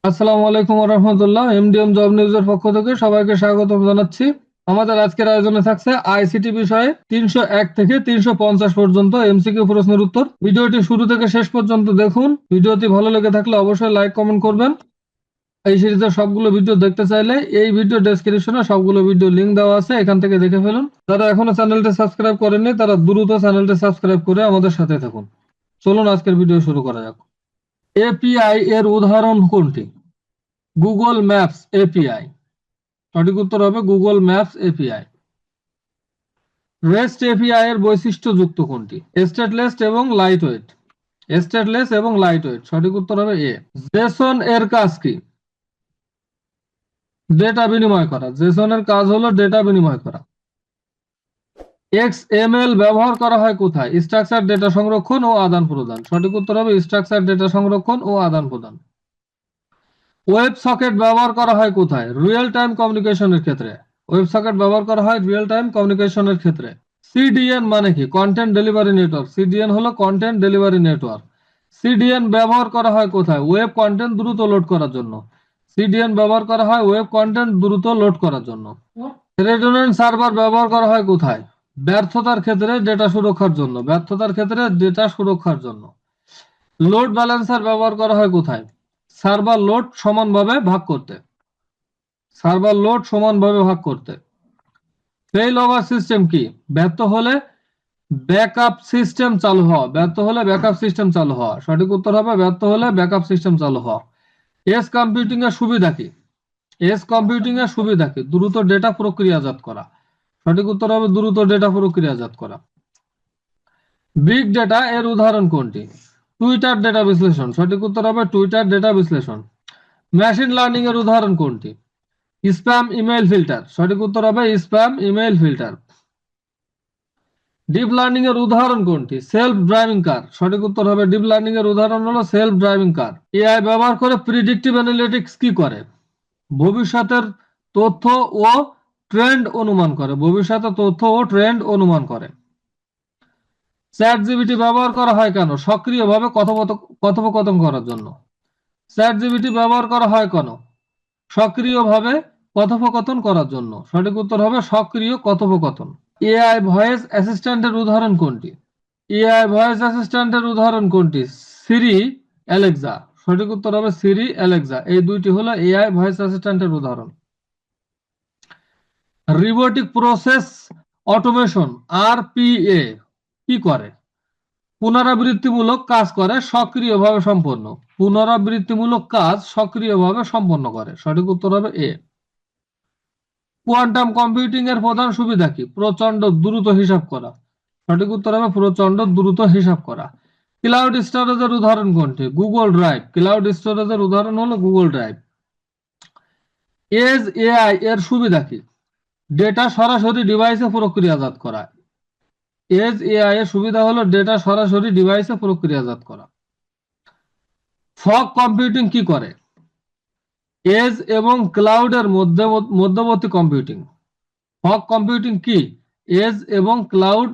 আসসালামু আলাইকুম ওয়া রাহমাতুল্লাহ। এমডিএম জব নিউজের পক্ষ থেকে সবাইকে স্বাগত জানাচ্ছি। আমাদের আজকের আয়োজনে থাকছে আইসিটি বিষয়ে 301 থেকে 350 পর্যন্ত এমসিকিউ প্রশ্নের উত্তর। ভিডিওটি শুরু থেকে শেষ পর্যন্ত দেখুন। ভিডিওটি ভালো লেগে থাকলে অবশ্যই লাইক কমেন্ট করবেন। এই সিরিজের সবগুলো ভিডিও দেখতে চাইলে এই ভিডিও ডেসক্রিপশনে সবগুলো ভিডিও লিংক দেওয়া আছে, এখান থেকে দেখে ফেলুন। যারা এখনো চ্যানেলটি সাবস্ক্রাইব করেননি তারা দ্রুত চ্যানেলটি সাবস্ক্রাইব করে আমাদের সাথে থাকুন। চলুন আজকের ভিডিও শুরু করা যাক। এপিআই এর উদাহরণ কোনটি? Google maps API. সঠিক উত্তর হবে Google maps API. Rest API এর বৈশিষ্ট্য যুক্ত কোনটি? স্টেটলেস এবং লাইটওয়েট। স্টেটলেস এবং লাইটওয়েট। সঠিক উত্তর হবে এ। জেসন এর কাজ কি? ডেটা বিনিময় করা। জেসনের কাজ হলো ডেটা বিনিময় করা। এক্সএমএল ব্যবহার করা হয় কোথায়? স্ট্রাকচার ডেটা সংরক্ষণ ও আদান প্রদান। সঠিক উত্তর হবে স্ট্রাকচার ডেটা সংরক্ষণ ও আদান প্রদান। ওয়েব সকেট ব্যবহার করা হয় কোথায়? রিয়েল টাইম কমিউনিকেশনের ক্ষেত্রে। ওয়েব সকেট ব্যবহার করা হয় রিয়েল টাইম কমিউনিকেশনের ক্ষেত্রে। সিডিএন মানে কি? Content delivery network. সিডিএন হলো কন্টেন্ট ডেলিভারি নেটওয়ার্ক। সিডিএন ব্যবহার করা হয় কোথায়? ওয়েব কন্টেন্ট দ্রুত লোড করার জন্য। সিডিএন ব্যবহার করা হয় ওয়েব কন্টেন্ট দ্রুত লোড করার জন্য। রেডন্ডেন্ট সার্ভার ব্যবহার করা হয় কোথায়? ব্যর্থতার ক্ষেত্রে ডেটা সুরক্ষার জন্য। ব্যর্থতার ক্ষেত্রে ডেটা সুরক্ষার জন্য। লোড ব্যালেন্সার ব্যবহার করা হয় কোথায়? সার্ভার লোড সমানভাবে ভাগ করতে। সার্ভার লোড সমানভাবে ভাগ করতে। ফেইল ওভার সিস্টেম কি? ব্যর্থ হলে ব্যাকআপ সিস্টেম চালু হওয়া। ব্যর্থ হলে ব্যাকআপ সিস্টেম চালু হওয়া। সঠিক উত্তর হবে ব্যর্থ হলে ব্যাকআপ সিস্টেম চালু হওয়া। এজ কম্পিউটিং এর সুবিধা কি? এজ কম্পিউটিং এর সুবিধা কি? দ্রুত ডেটা প্রক্রিয়াজাত করা। সঠিক উত্তর হবে দ্রুত ডেটা প্রক্রিয়াজাত করা। বিগ ডেটা এর উদাহরণ কোনটি? টুইটার ডেটা বিশ্লেষণ। সঠিক উত্তর হবে টুইটার ডেটা বিশ্লেষণ। মেশিন লার্নিং এর উদাহরণ কোনটি? Spam email filter. সঠিক উত্তর হবে spam email filter. Deep learning এর উদাহরণ কোনটি? সেলফ ড্রাইভিং কার। সঠিক উত্তর হবে ডিপ লার্নিং এর উদাহরণ হলো সেলফ ড্রাইভিং কার। এআই ব্যবহার করে প্রিডিক্টিভ অ্যানালিটিক্স কি করে? ভবিষ্যতের তথ্য ও ট্রেন্ড অনুমান করে। ভবিষ্যতের তথ্য ও ট্রেন্ড অনুমান করে। চ্যাট জিপিটি ব্যবহার করা হয় কেন? সক্রিয়ভাবে কথোপকথন করার জন্য। চ্যাট জিপিটি ব্যবহার করা হয় কেন? সক্রিয়ভাবে কথোপকথন করার জন্য। সঠিক উত্তর হবে সক্রিয় কথোপকথন। এআই ভয়েস অ্যাসিস্ট্যান্টের উদাহরণ কোনটি? এআই ভয়েস অ্যাসিস্ট্যান্টের উদাহরণ কোনটি? সিরি, অ্যালেক্সা। সঠিক উত্তর হবে সিরি, অ্যালেক্সা। এই দুইটি হলো এআই ভয়েস অ্যাসিস্ট্যান্টের উদাহরণ। রোবোটিক প্রসেস অটোমেশন আরপিএ কি করে? পুনরাবৃত্তিমূলক কাজ করে সক্রিয়ভাবে সম্পন্ন। পুনরাবৃত্তিমূলক কাজ সক্রিয়ভাবে সম্পন্ন করে। সঠিক উত্তর হবে এ। কোয়ান্টাম কম্পিউটিং এর প্রধান সুবিধা কি? প্রচন্ড দ্রুত হিসাব করা। সঠিক উত্তর হবে প্রচন্ড দ্রুত হিসাব করা। ক্লাউড স্টোরেজের উদাহরণ কোনটি? Google drive. ক্লাউড স্টোরেজের উদাহরণ হলো গুগল ড্রাইভ। এজ এআই এর সুবিধা কি? ডেটা সরাসরি ডিভাইসে প্রক্রিয়াজাত করা। এজ এআই এর সুবিধা হলো ডেটা সরাসরি ডিভাইসে প্রক্রিয়াজাত করা। ফগ কম্পিউটিং কি করে? এজ এবং ক্লাউডের মধ্যবর্তী কম্পিউটিং। ফগ কম্পিউটিং কি? এজ এবং ক্লাউড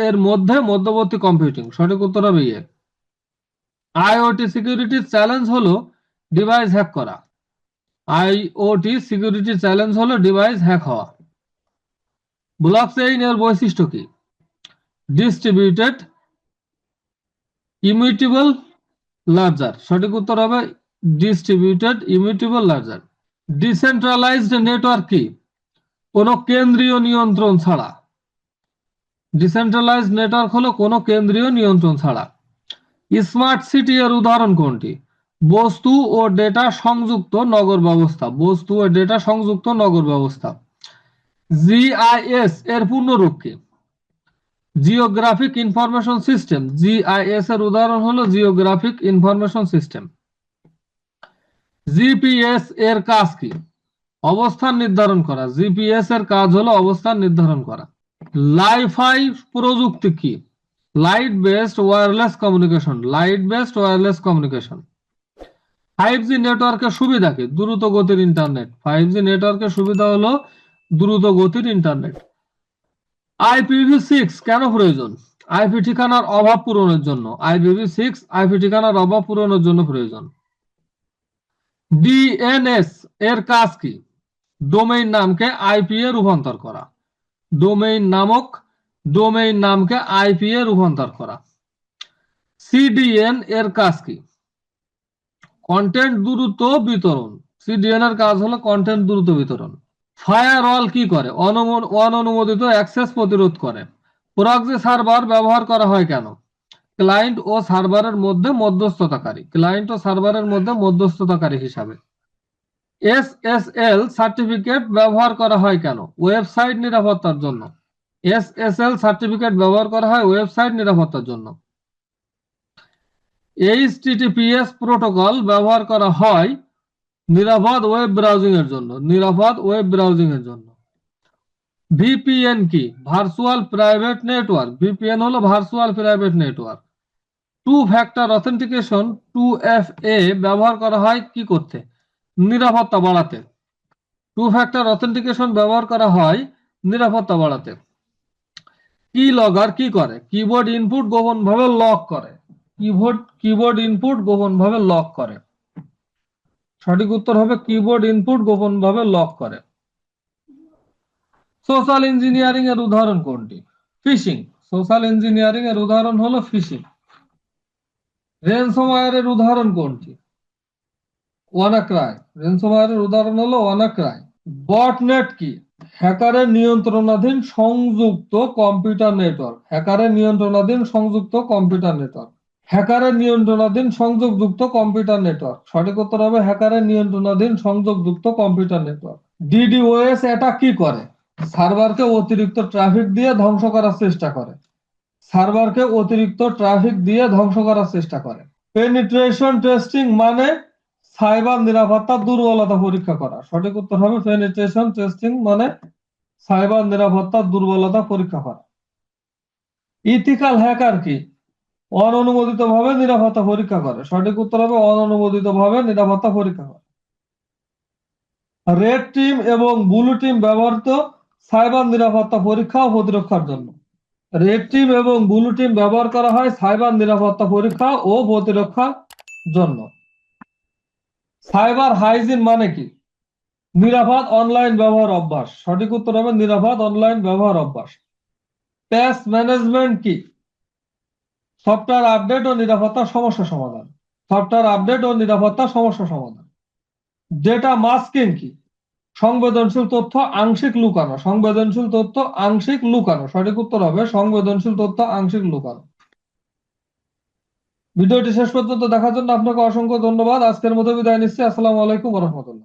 এর মধ্যে মধ্যবর্তী কম্পিউটিং। সঠিক উত্তর হবে এ। আইওটি সিকিউরিটি চ্যালেঞ্জ হলো ডিভাইস হ্যাক করা। আইওটি সিকিউরিটি চ্যালেঞ্জ হলো ডিভাইস হ্যাক হওয়া। ব্লকচেইন এর বৈশিষ্ট্য কি? Distributed immutable larger. সঠিক উত্তর হবে distributed immutable larger. Decentralised network কি? কোনো কেন্দ্রীয় নিয়ন্ত্রণ ছাড়া। ডিসেন্ট্রালাইজড নেটওয়ার্ক হলো কোনো কেন্দ্রীয় নিয়ন্ত্রণ ছাড়া। স্মার্ট সিটি এর উদাহরণ কোনটি? বস্তু ও ডেটা সংযুক্ত নগর ব্যবস্থা। বস্তু ও ডেটা সংযুক্ত নগর ব্যবস্থা। জিআইএস এর পূর্ণরূপ কি? Geographic information system. জিআইএস এর উদাহরণ হলো জিওগ্রাফিক ইনফরমেশন সিস্টেম। জিপিএস এর কাজ কি? অবস্থান নির্ধারণ করা। জিপিএস এর কাজ হলো অবস্থান নির্ধারণ করা। লাইফাই প্রযুক্তি কি? Light based wireless communication. Light based wireless communication. 5G নেটওয়ার্কের সুবিধা কি? দ্রুত গতির ইন্টারনেট। 5G নেটওয়ার্কের সুবিধা হলো দ্রুত গতির ইন্টারনেট। IPv6 কেন প্রয়োজন? আইপি ঠিকানার অভাব পূরণের জন্য, IPv6 আইপি ঠিকানার অভাব পূরণের জন্য প্রয়োজন। ডিএনএস এর কাজ কি? ডোমেইন নামকে আইপি এ রূপান্তর করা। ডোমেইন নামকে আইপি এ রূপান্তর করা। সিডিএন এর কাজ কি? কন্টেন্ট দ্রুত বিতরণ। সিডিএন এর কাজ হলো কন্টেন্ট দ্রুত বিতরণ। ফায়ারওয়াল কি করে? অননুমোদিত অ্যাক্সেস প্রতিরোধ করে। প্রক্সি সার্ভার ব্যবহার করা হয় কেন? ক্লায়েন্ট ও সার্ভারের মধ্যে মধ্যস্থতাকারী হিসাবে। এসএসএল সার্টিফিকেট ব্যবহার করা হয় কেন? ওয়েবসাইট নিরাপত্তার জন্য। এসএসএল সার্টিফিকেট ব্যবহার করা হয় ওয়েবসাইট নিরাপত্তার জন্য। এইচটিটিপিএস প্রোটোকল ব্যবহার করা হয় নিরাপদ ওয়েব ব্রাউজিং এর জন্য। ভিপিএন কি? Virtual private network. ভিপিএন হলো virtual private network. Two factor authentication 2FA ব্যবহার করা হয় কি করতে? নিরাপত্তা বাড়াতে। টু ফ্যাক্টর অথেন্টিকেশন ব্যবহার করা হয় নিরাপত্তা বাড়াতে। কি লগর কি করে? কিবোর্ড ইনপুট গোপনভাবে লক করে। কিবোর্ড ইনপুট গোপনভাবে লক করে। সঠিক উত্তর হবে কিবোর্ড ইনপুট গোপনভাবে লক করে। সোশ্যাল ইঞ্জিনিয়ারিং এর উদাহরণ কোনটি? ফিশিং। সোশ্যাল ইঞ্জিনিয়ারিং এর উদাহরণ হলো ফিশিং। রেনসোমওয়্যারের উদাহরণ কোনটি? ওয়ানাক্রাই। রেনসোমওয়্যারের উদাহরণ হলো ওয়ানাক্রাই। বটনেট কি? হ্যাকারের নিয়ন্ত্রণাধীন সংযুক্ত কম্পিউটার নেটওয়ার্ক। হ্যাকারের নিয়ন্ত্রণাধীন সংযুক্ত কম্পিউটার নেটওয়ার্ক। হ্যাকারের নিয়ন্ত্রণাধীন সংযোগযুক্ত কম্পিউটার নেটওয়ার্ক। সঠিক উত্তর হবে হ্যাকারের নিয়ন্ত্রণাধীন সংযোগযুক্ত কম্পিউটার নেটওয়ার্ক। ডিডিওএস এটা কি করে? সার্ভারকে অতিরিক্ত ট্রাফিক দিয়ে ধ্বংস করার চেষ্টা করে। সার্ভারকে অতিরিক্ত ট্রাফিক দিয়ে ধ্বংস করার চেষ্টা করে। পেনিট্রেশন টেস্টিং মানে সাইবার নিরাপত্তার দুর্বলতা পরীক্ষা করা। সঠিক উত্তর হবে পেনিট্রেশন টেস্টিং মানে সাইবার নিরাপত্তার দুর্বলতা পরীক্ষা করা। ইথিক্যাল হ্যাকার কি? অননুমোদিতভাবে নিরাপত্তা পরীক্ষা করে। সঠিক উত্তর হবে অননুমোদিতভাবে নিরাপত্তা পরীক্ষা করে। রেড টিম এবং ব্লু টিম ব্যবহৃত সাইবার নিরাপত্তা পরীক্ষা ও প্রতিরক্ষার জন্য। রেড টিম এবং ব্লু টিম ব্যবহার করা হয় সাইবার নিরাপত্তা পরীক্ষা ও প্রতিরক্ষার জন্য। সাইবার হাইজিন মানে কি? নিরাপদ অনলাইন ব্যবহার অভ্যাস। সঠিক উত্তর হবে নিরাপদ অনলাইন ব্যবহার অভ্যাস। প্যাচ ম্যানেজমেন্ট কি? সফটওয়্যার আপডেট ও নিরাপত্তা সমস্যা সমাধান। সফটওয়্যার আপডেট ও নিরাপত্তা সমস্যা সমাধান। ডেটা মাস্কিং কি? সংবেদনশীল তথ্য আংশিক লুকানো। সংবেদনশীল তথ্য আংশিক লুকানো। সঠিক উত্তর হবে সংবেদনশীল তথ্য আংশিক লুকানো। ভিডিওটি শেষ পর্যন্ত দেখার জন্য আপনাকে অসংখ্য ধন্যবাদ। আজকের মতো বিদায় নিচ্ছি। আসসালামু আলাইকুম ওয়া রাহমাতুল্লাহ।